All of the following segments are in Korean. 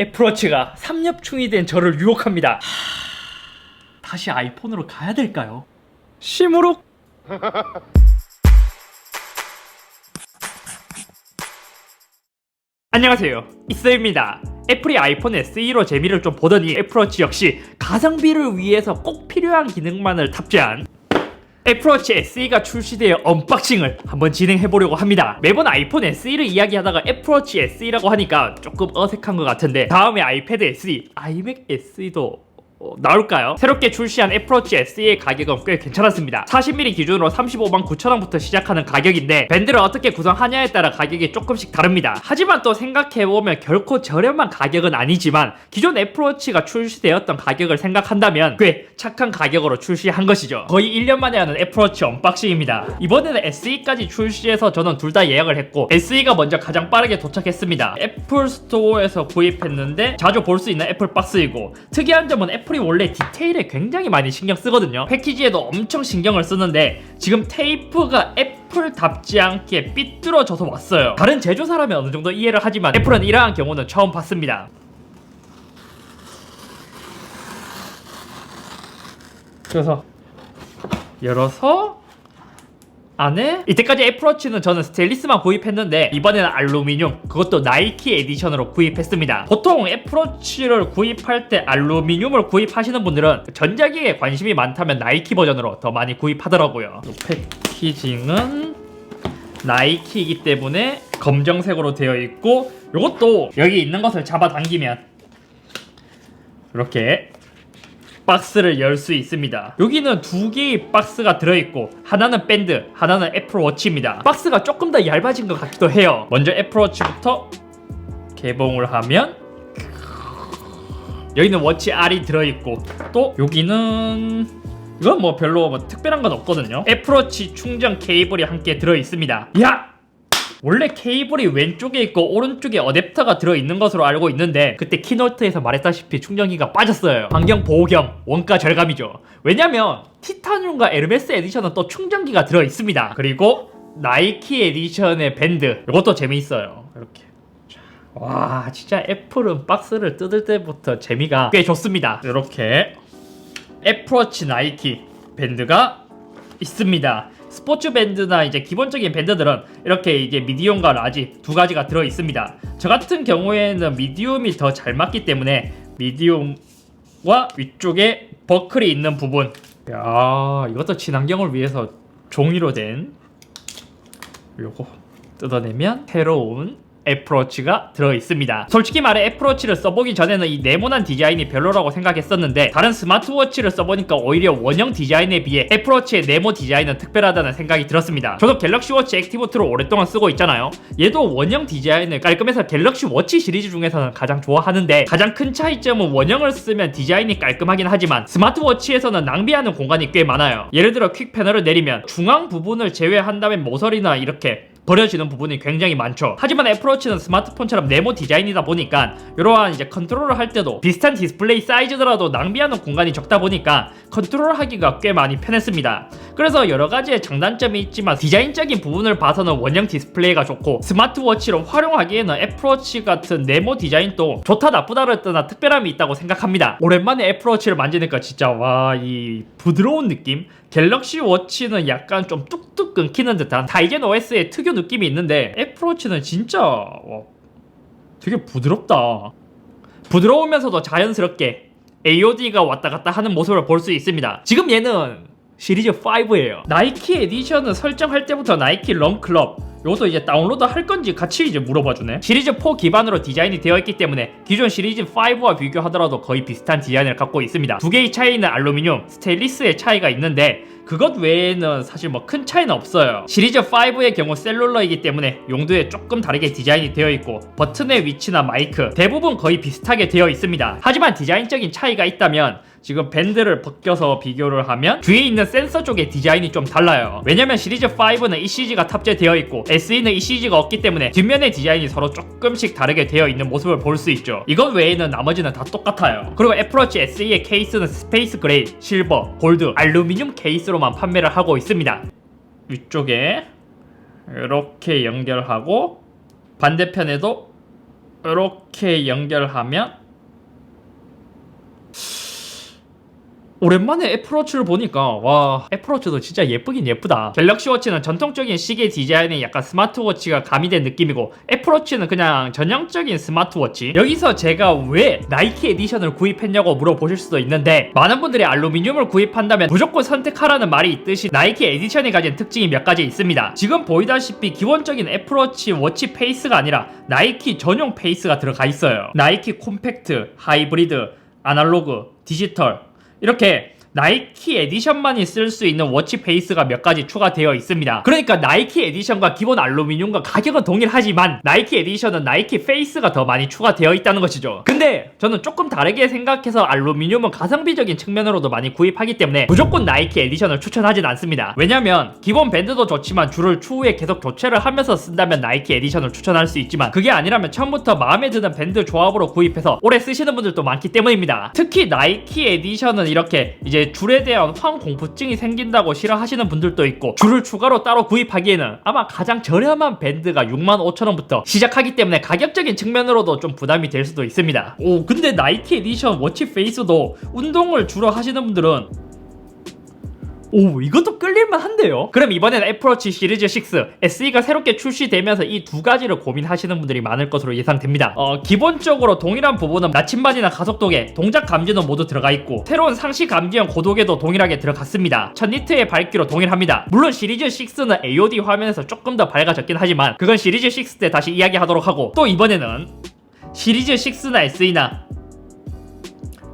애플워치가 삼엽충이 된 저를 유혹합니다. 다시 아이폰으로 가야 될까요? 시무룩. 안녕하세요, 이스입니다. 애플이 아이폰 SE로 재미를 좀 보더니 애플워치 역시 가성비를 위해서 꼭 필요한 기능만을 탑재한 애플워치 SE가 출시되어 언박싱을 한번 진행해보려고 합니다. 매번 아이폰 SE를 이야기하다가 애플워치 SE라고 하니까 조금 어색한 것 같은데 다음에 아이패드 SE, 아이맥 SE도 나올까요? 새롭게 출시한 애플워치 SE의 가격은 꽤 괜찮았습니다. 40mm 기준으로 35만 9천원부터 시작하는 가격인데 밴드를 어떻게 구성하냐에 따라 가격이 조금씩 다릅니다. 하지만 또 생각해보면 결코 저렴한 가격은 아니지만 기존 애플워치가 출시되었던 가격을 생각한다면 꽤 착한 가격으로 출시한 것이죠. 거의 1년 만에 하는 애플워치 언박싱입니다. 이번에는 SE까지 출시해서 저는 둘 다 예약을 했고 SE가 먼저 가장 빠르게 도착했습니다. 애플 스토어에서 구입했는데 자주 볼 수 있는 애플 박스이고 특이한 점은 애플이 원래 디테일에 굉장히 많이 신경 쓰거든요. 패키지에도 엄청 신경을 쓰는데 지금 테이프가 애플답지 않게 삐뚤어져서 왔어요. 다른 제조사라면 어느 정도 이해를 하지만 애플은 이러한 경우는 처음 봤습니다. 그래서 열어서 안에 이때까지 애플워치는 저는 스테인리스만 구입했는데 이번에는 알루미늄, 그것도 나이키 에디션으로 구입했습니다. 보통 애플워치를 구입할 때 알루미늄을 구입하시는 분들은 전자기기에 관심이 많다면 나이키 버전으로 더 많이 구입하더라고요. 이 패키징은 나이키이기 때문에 검정색으로 되어 있고 이것도 여기 있는 것을 잡아당기면 이렇게 박스를 열 수 있습니다. 여기는 두 개의 박스가 들어있고 하나는 밴드, 하나는 애플워치입니다. 박스가 조금 더 얇아진 것 같기도 해요. 먼저 애플워치부터 개봉을 하면 여기는 워치 R이 들어있고 또 여기는 이건 뭐 별로 특별한 건 없거든요. 애플워치 충전 케이블이 함께 들어있습니다. 야! 원래 케이블이 왼쪽에 있고 오른쪽에 어댑터가 들어있는 것으로 알고 있는데 그때 키노트에서 말했다시피 충전기가 빠졌어요. 환경 보호 겸 원가 절감이죠. 왜냐면 티타늄과 에르메스 에디션은 또 충전기가 들어있습니다. 그리고 나이키 에디션의 밴드, 이것도 재미있어요. 이렇게 와, 진짜 애플은 박스를 뜯을 때부터 재미가 꽤 좋습니다. 이렇게 애플워치 나이키 밴드가 있습니다. 스포츠 밴드나 이제 기본적인 밴드들은 이렇게 이제 미디움과 라지 두 가지가 들어 있습니다. 저 같은 경우에는 미디움이 더 잘 맞기 때문에 미디움과 위쪽에 버클이 있는 부분, 야, 이것도 친환경을 위해서 종이로 된 요거 뜯어내면 새로운 애플워치가 들어있습니다. 솔직히 말해 애플워치를 써보기 전에는 이 네모난 디자인이 별로라고 생각했었는데 다른 스마트워치를 써보니까 오히려 원형 디자인에 비해 애플워치의 네모 디자인은 특별하다는 생각이 들었습니다. 저도 갤럭시워치 액티브2를 오랫동안 쓰고 있잖아요. 얘도 원형 디자인을 깔끔해서 갤럭시워치 시리즈 중에서는 가장 좋아하는데 가장 큰 차이점은 원형을 쓰면 디자인이 깔끔하긴 하지만 스마트워치에서는 낭비하는 공간이 꽤 많아요. 예를 들어 퀵 패널을 내리면 중앙 부분을 제외한다면 모서리나 이렇게 버려지는 부분이 굉장히 많죠. 하지만 애플워치는 스마트폰처럼 네모 디자인이다 보니까 이러한 이제 컨트롤을 할 때도 비슷한 디스플레이 사이즈더라도 낭비하는 공간이 적다 보니까 컨트롤 하기가 꽤 많이 편했습니다. 그래서 여러 가지의 장단점이 있지만 디자인적인 부분을 봐서는 원형 디스플레이가 좋고 스마트워치로 활용하기에는 애플워치 같은 네모 디자인도 좋다 나쁘다를 떠나 특별함이 있다고 생각합니다. 오랜만에 애플워치를 만지니까 진짜 와, 이 부드러운 느낌? 갤럭시 워치는 약간 좀 뚝뚝 끊기는 듯한 타이젠 OS의 특유 느낌이 있는데 애플워치는 진짜 되게 부드럽다. 부드러우면서도 자연스럽게 AOD가 왔다 갔다 하는 모습을 볼 수 있습니다. 지금 얘는 시리즈 5예요. 나이키 에디션은 설정할 때부터 나이키 런클럽, 이것도 이제 다운로드 할 건지 같이 이제 물어봐주네. 시리즈 4 기반으로 디자인이 되어 있기 때문에 기존 시리즈 5와 비교하더라도 거의 비슷한 디자인을 갖고 있습니다. 두 개의 차이는 알루미늄, 스테인리스의 차이가 있는데 그것 외에는 사실 뭐 큰 차이는 없어요. 시리즈 5의 경우 셀룰러이기 때문에 용도에 조금 다르게 디자인이 되어 있고 버튼의 위치나 마이크 대부분 거의 비슷하게 되어 있습니다. 하지만 디자인적인 차이가 있다면 지금 밴드를 벗겨서 비교를 하면 뒤에 있는 센서 쪽의 디자인이 좀 달라요. 왜냐면 시리즈 5는 ECG가 탑재되어 있고 SE는 ECG가 없기 때문에 뒷면의 디자인이 서로 조금씩 다르게 되어 있는 모습을 볼 수 있죠. 이것 외에는 나머지는 다 똑같아요. 그리고 애플워치 SE의 케이스는 스페이스 그레이, 실버, 골드, 알루미늄 케이스로만 판매를 하고 있습니다. 위쪽에 이렇게 연결하고 반대편에도 이렇게 연결하면 오랜만에 애플워치를 보니까 와, 애플워치도 진짜 예쁘긴 예쁘다. 갤럭시 워치는 전통적인 시계 디자인에 약간 스마트워치가 가미된 느낌이고, 애플워치는 그냥 전형적인 스마트워치. 여기서 제가 왜 나이키 에디션을 구입했냐고 물어보실 수도 있는데, 많은 분들이 알루미늄을 구입한다면 무조건 선택하라는 말이 있듯이 나이키 에디션이 가진 특징이 몇 가지 있습니다. 지금 보이다시피 기본적인 애플워치 워치 페이스가 아니라 나이키 전용 페이스가 들어가 있어요. 나이키 콤팩트, 하이브리드, 아날로그, 디지털, 이렇게 나이키 에디션만이 쓸 수 있는 워치 페이스가 몇 가지 추가되어 있습니다. 그러니까 나이키 에디션과 기본 알루미늄과 가격은 동일하지만 나이키 에디션은 나이키 페이스가 더 많이 추가되어 있다는 것이죠. 근데 저는 조금 다르게 생각해서 알루미늄은 가성비적인 측면으로도 많이 구입하기 때문에 무조건 나이키 에디션을 추천하진 않습니다. 왜냐면 기본 밴드도 좋지만 줄을 추후에 계속 교체를 하면서 쓴다면 나이키 에디션을 추천할 수 있지만, 그게 아니라면 처음부터 마음에 드는 밴드 조합으로 구입해서 오래 쓰시는 분들도 많기 때문입니다. 특히 나이키 에디션은 이렇게 이제 줄에 대한 황공포증이 생긴다고 싫어하시는 분들도 있고, 줄을 추가로 따로 구입하기에는 아마 가장 저렴한 밴드가 65,000원부터 시작하기 때문에 가격적인 측면으로도 좀 부담이 될 수도 있습니다. 오, 근데 나이키 에디션 워치 페이스도 운동을 주로 하시는 분들은 오, 이것도 끌릴만 한데요? 그럼 이번에는 애플워치 시리즈 6 SE가 새롭게 출시되면서 이 두 가지를 고민하시는 분들이 많을 것으로 예상됩니다. 기본적으로 동일한 부분은 나침반이나 가속도계, 동작 감지는 모두 들어가 있고, 새로운 상시 감지형 고도계도 동일하게 들어갔습니다. 1000니트의 밝기로 동일합니다. 물론 시리즈 6는 AOD 화면에서 조금 더 밝아졌긴 하지만 그건 시리즈 6 때 다시 이야기하도록 하고, 또 이번에는 시리즈 6나 SE나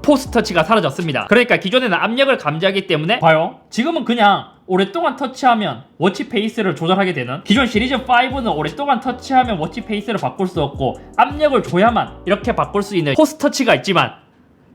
포스터치가 사라졌습니다. 그러니까 기존에는 압력을 감지하기 때문에 봐요, 지금은 그냥 오랫동안 터치하면 워치 페이스를 조절하게 되는, 기존 시리즈 5는 오랫동안 터치하면 워치 페이스를 바꿀 수 없고 압력을 줘야만 이렇게 바꿀 수 있는 포스터치가 있지만,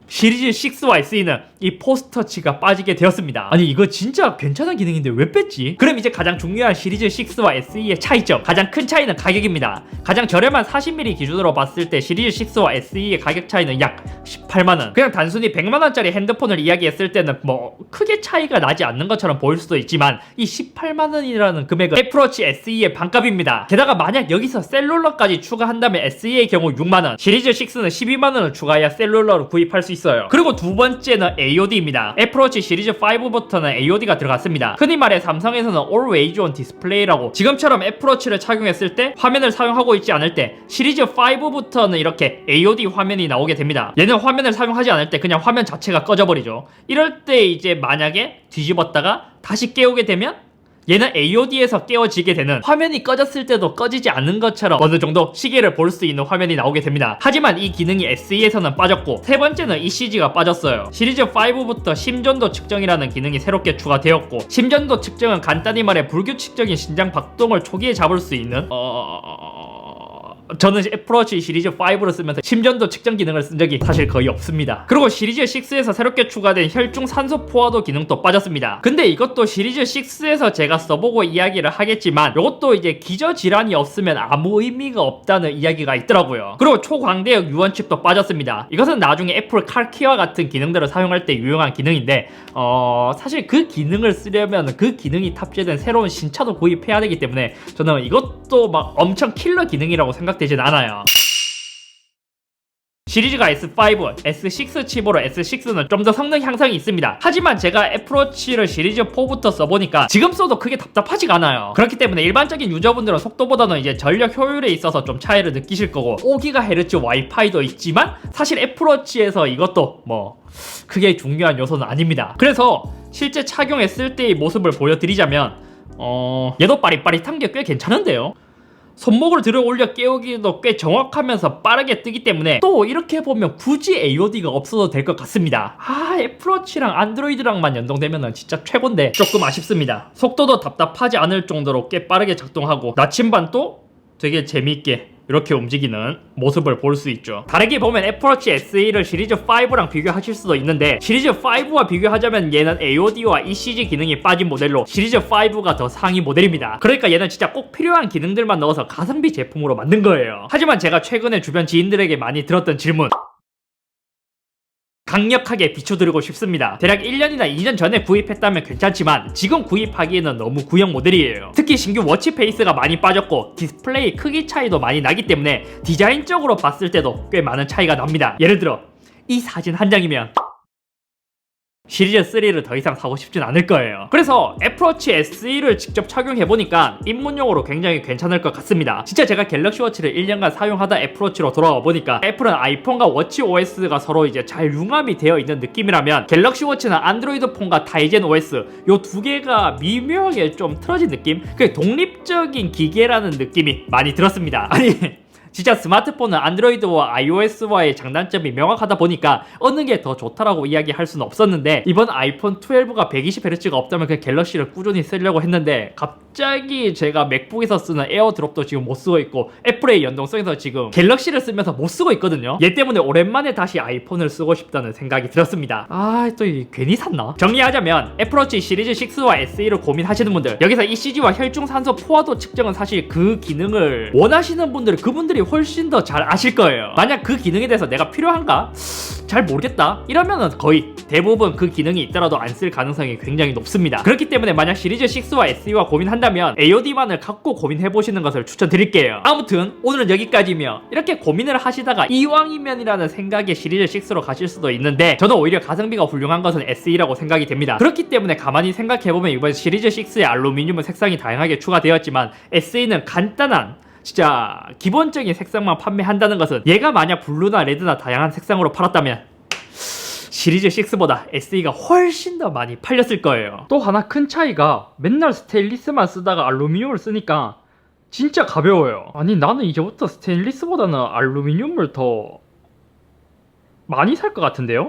시리즈 6와 SE는 이 포스터치가 빠지게 되었습니다. 아니, 이거 진짜 괜찮은 기능인데 왜 뺐지? 그럼 이제 가장 중요한 시리즈 6와 SE의 차이점, 가장 큰 차이는 가격입니다. 가장 저렴한 40mm 기준으로 봤을 때 시리즈 6와 SE의 가격 차이는 약 18만원. 그냥 단순히 100만원짜리 핸드폰을 이야기했을 때는 뭐 크게 차이가 나지 않는 것처럼 보일 수도 있지만, 이 18만원이라는 금액은 애플워치 SE의 반값입니다. 게다가 만약 여기서 셀룰러까지 추가한다면 SE의 경우 6만원, 시리즈 6는 12만원을 추가해야 셀룰러를 구입할 수 있어요. 그리고 두 번째는 AOD입니다. 애플워치 시리즈 5부터는 AOD가 들어갔습니다. 흔히 말해 삼성에서는 Always On Display라고, 지금처럼 애플워치를 착용했을 때 화면을 사용하고 있지 않을 때 시리즈 5부터는 이렇게 AOD 화면이 나오게 됩니다. 얘는 화면을 사용하지 않을 때 그냥 화면 자체가 꺼져버리죠. 이럴 때 이제 만약에 뒤집었다가 다시 깨우게 되면 얘는 AOD에서 깨어지게 되는, 화면이 꺼졌을 때도 꺼지지 않는 것처럼 어느 정도 시계를 볼 수 있는 화면이 나오게 됩니다. 하지만 이 기능이 SE에서는 빠졌고, 세 번째는 ECG가 빠졌어요. 시리즈 5부터 심전도 측정이라는 기능이 새롭게 추가되었고, 심전도 측정은 간단히 말해 불규칙적인 심장 박동을 초기에 잡을 수 있는 저는 애플워치 시리즈 5를 쓰면서 심전도 측정 기능을 쓴 적이 사실 거의 없습니다. 그리고 시리즈 6에서 새롭게 추가된 혈중 산소 포화도 기능도 빠졌습니다. 근데 이것도 시리즈 6에서 제가 써보고 이야기를 하겠지만, 이것도 이제 기저 질환이 없으면 아무 의미가 없다는 이야기가 있더라고요. 그리고 초광대역 유언칩도 빠졌습니다. 이것은 나중에 애플 칼키와 같은 기능들을 사용할 때 유용한 기능인데, 사실 그 기능을 쓰려면 그 기능이 탑재된 새로운 신차도 구입해야 되기 때문에 저는 이것도 막 엄청 킬러 기능이라고 생각되진 않아요. 시리즈가 S5, S6 칩으로 S6는 좀 더 성능 향상이 있습니다. 하지만 제가 애플워치를 시리즈 4부터 써보니까 지금 써도 크게 답답하지가 않아요. 그렇기 때문에 일반적인 유저분들은 속도보다는 이제 전력 효율에 있어서 좀 차이를 느끼실 거고, 5GHz 와이파이도 있지만 사실 애플워치에서 이것도 뭐 크게 중요한 요소는 아닙니다. 그래서 실제 착용했을 때의 모습을 보여드리자면 얘도 빠릿빠릿한 게 꽤 괜찮은데요. 손목을 들어 올려 깨우기도 꽤 정확하면서 빠르게 뜨기 때문에 또 이렇게 보면 굳이 AOD가 없어도 될 것 같습니다. 애플워치랑 안드로이드랑만 연동되면 진짜 최고인데 조금 아쉽습니다. 속도도 답답하지 않을 정도로 꽤 빠르게 작동하고, 나침반도 되게 재미있게 이렇게 움직이는 모습을 볼 수 있죠. 다르게 보면 애플워치 SE를 시리즈 5랑 비교하실 수도 있는데, 시리즈 5와 비교하자면 얘는 AOD와 ECG 기능이 빠진 모델로 시리즈 5가 더 상위 모델입니다. 그러니까 얘는 진짜 꼭 필요한 기능들만 넣어서 가성비 제품으로 만든 거예요. 하지만 제가 최근에 주변 지인들에게 많이 들었던 질문, 강력하게 비춰드리고 싶습니다. 대략 1년이나 2년 전에 구입했다면 괜찮지만 지금 구입하기에는 너무 구형 모델이에요. 특히 신규 워치 페이스가 많이 빠졌고 디스플레이 크기 차이도 많이 나기 때문에 디자인적으로 봤을 때도 꽤 많은 차이가 납니다. 예를 들어 이 사진 한 장이면 시리즈 3를 더 이상 사고 싶진 않을 거예요. 그래서 애플워치 SE를 직접 착용해보니까 입문용으로 굉장히 괜찮을 것 같습니다. 진짜 제가 갤럭시 워치를 1년간 사용하다 애플워치로 돌아와 보니까 애플은 아이폰과 워치 OS가 서로 이제 잘 융합이 되어 있는 느낌이라면 갤럭시 워치는 안드로이드 폰과 타이젠 OS 요 두 개가 미묘하게 좀 틀어진 느낌? 그 독립적인 기계라는 느낌이 많이 들었습니다. 아니 진짜 스마트폰은 안드로이드와 iOS와의 장단점이 명확하다 보니까 어느 게 더 좋다라고 이야기할 수는 없었는데 이번 아이폰 12가 120Hz가 없다면 그 갤럭시를 꾸준히 쓰려고 했는데 갑자기 제가 맥북에서 쓰는 에어드롭도 지금 못 쓰고 있고 애플의 연동성에서 지금 갤럭시를 쓰면서 못 쓰고 있거든요. 얘 때문에 오랜만에 다시 아이폰을 쓰고 싶다는 생각이 들었습니다. 또 괜히 샀나? 정리하자면 애플워치 시리즈 6와 SE를 고민하시는 분들, 여기서 ECG와 혈중산소 포화도 측정은 사실 그 기능을 원하시는 분들은 그분들이 훨씬 더 잘 아실 거예요. 만약 그 기능에 대해서 내가 필요한가? 잘 모르겠다 이러면은 거의 대부분 그 기능이 있더라도 안 쓸 가능성이 굉장히 높습니다. 그렇기 때문에 만약 시리즈 6와 SE와 고민한다면 AOD만을 갖고 고민해보시는 것을 추천드릴게요. 아무튼 오늘은 여기까지며 이렇게 고민을 하시다가 이왕이면이라는 생각에 시리즈 6로 가실 수도 있는데 저는 오히려 가성비가 훌륭한 것은 SE라고 생각이 됩니다. 그렇기 때문에 가만히 생각해보면 이번 시리즈 6의 알루미늄은 색상이 다양하게 추가되었지만 SE는 간단한 진짜 기본적인 색상만 판매한다는 것은 얘가 만약 블루나 레드나 다양한 색상으로 팔았다면 시리즈 6보다 SE가 훨씬 더 많이 팔렸을 거예요. 또 하나 큰 차이가 맨날 스테인리스만 쓰다가 알루미늄을 쓰니까 진짜 가벼워요. 아니 나는 이제부터 스테인리스보다는 알루미늄을 더 많이 살 것 같은데요?